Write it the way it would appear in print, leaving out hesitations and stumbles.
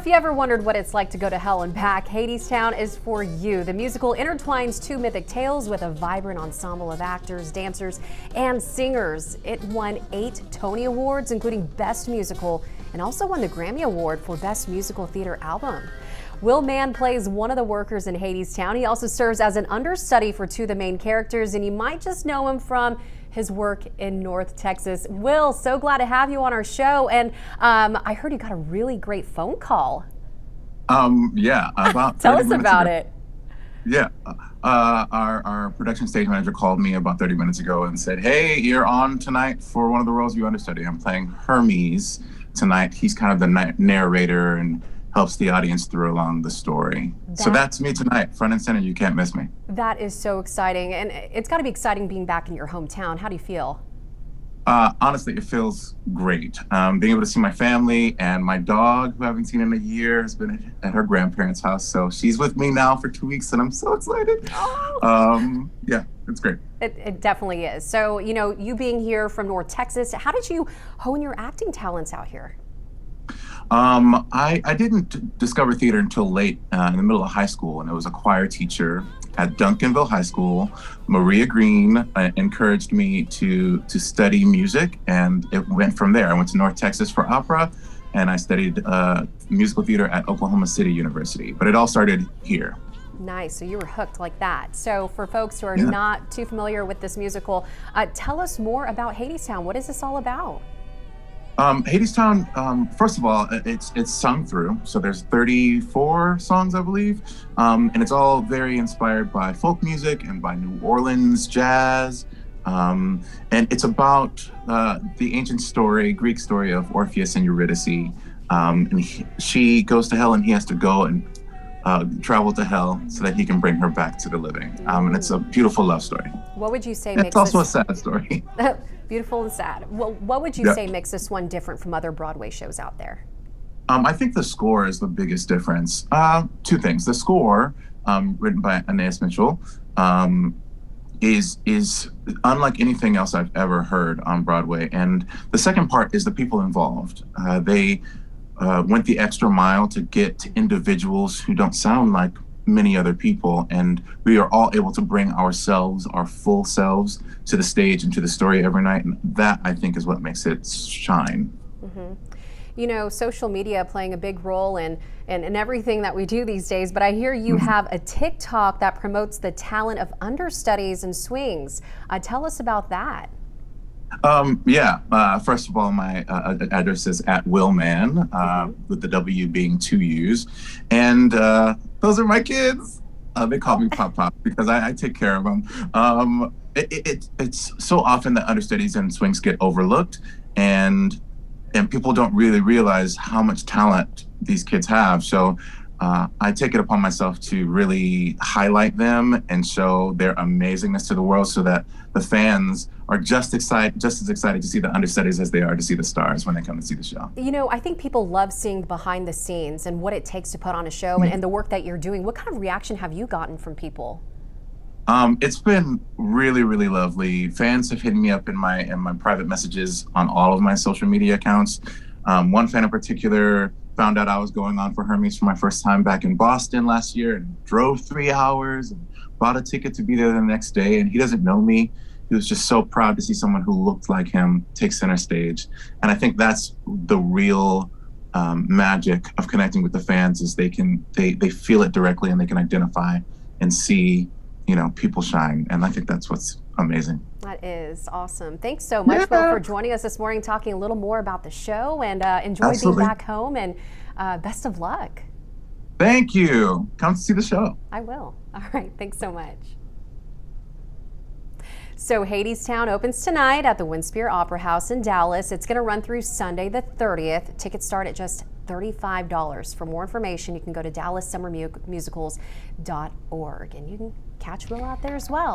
if you ever wondered what it's like to go to hell and back, Hadestown is for you. The musical intertwines two mythic tales with a vibrant ensemble of actors, dancers, and singers. It won 8 Tony Awards, including Best Musical, and also won the Grammy Award for Best Musical Theater Album. Mann plays one of the workers in Hadestown. He also serves as an understudy for 2 of the main characters, and you might just know him from his work in North Texas. Will, so glad to have you on our show. And I heard you got a really great phone call. Yeah, about Tell us about it. Yeah, our production stage manager called me about 30 minutes ago and said, "Hey, you're on tonight for one of the roles you understudy. I'm playing Hermes tonight." He's kind of the narrator and helps the audience through along the story. So that's me tonight, front and center. You can't miss me. That is so exciting. And it's got to be exciting being back in your hometown. How do you feel? Honestly, it feels great. Being able to see my family and my dog, who I haven't seen in a year, has been at her grandparents' house. So she's with me now for 2 weeks, and I'm so excited. Oh. Yeah, it's great. It definitely is. So, you know, you being here from North Texas, how did you hone your acting talents out here? I didn't discover theater until late in the middle of high school, and it was a choir teacher at Duncanville High School. Maria Green encouraged me to study music, and it went from there. I went to North Texas for opera, and I studied musical theater at Oklahoma City University, but it all started here. Nice, so you were hooked like that. So for folks who are not too familiar with this musical, tell us more about Hadestown. What is this all about? Hadestown, first of all, it's sung through. So there's 34 songs, I believe. And it's all very inspired by folk music and by New Orleans jazz. And it's about the ancient story, Greek story of Orpheus and Eurydice. And she goes to hell and he has to go and travel to hell so that he can bring her back to the living. And it's a beautiful love story. What would you say makes It's also a sad story. Beautiful and sad. Well, what would you say makes this one different from other Broadway shows out there? I think the score is the biggest difference. 2 things. The score, written by Anais Mitchell, is unlike anything else I've ever heard on Broadway. And the second part is the people involved. They went the extra mile to get to individuals who don't sound like many other people, and we are all able to bring ourselves, our full selves, to the stage and to the story every night, and that, I think, is what makes it shine. You know, social media playing a big role in everything that we do these days, but I hear you have a TikTok that promotes the talent of understudies and swings. Tell us about that. First of all, my address is at @Mann, with the W being 2 U's. And those are my kids. They call me Pop Pop because I take care of them. It's so often that understudies and swings get overlooked, and people don't really realize how much talent these kids have. So I take it upon myself to really highlight them and show their amazingness to the world so that the fans are just as excited to see the understudies as they are to see the stars when they come to see the show. You know, I think people love seeing behind the scenes and what it takes to put on a show and the work that you're doing. What kind of reaction have you gotten from people? It's been really, really lovely. Fans have hit me up in my private messages on all of my social media accounts. One fan in particular found out I was going on for Hermes for my first time back in Boston last year and drove 3 hours and bought a ticket to be there the next day. And he doesn't know me. He was just so proud to see someone who looked like him take center stage. And I think that's the real magic of connecting with the fans, is they feel it directly and they can identify and see, you know, people shine. And I think that's what's amazing. That is awesome. Thanks so much, Will, for joining us this morning, talking a little more about the show, and enjoy being back home, and best of luck. Thank you. Come to see the show. I will. All right. Thanks so much. So Hadestown opens tonight at the Winspear Opera House in Dallas. It's going to run through Sunday the 30th. Tickets start at just $35. For more information, you can go to DallasSummerMusicals.org, and you can catch Will out there as well.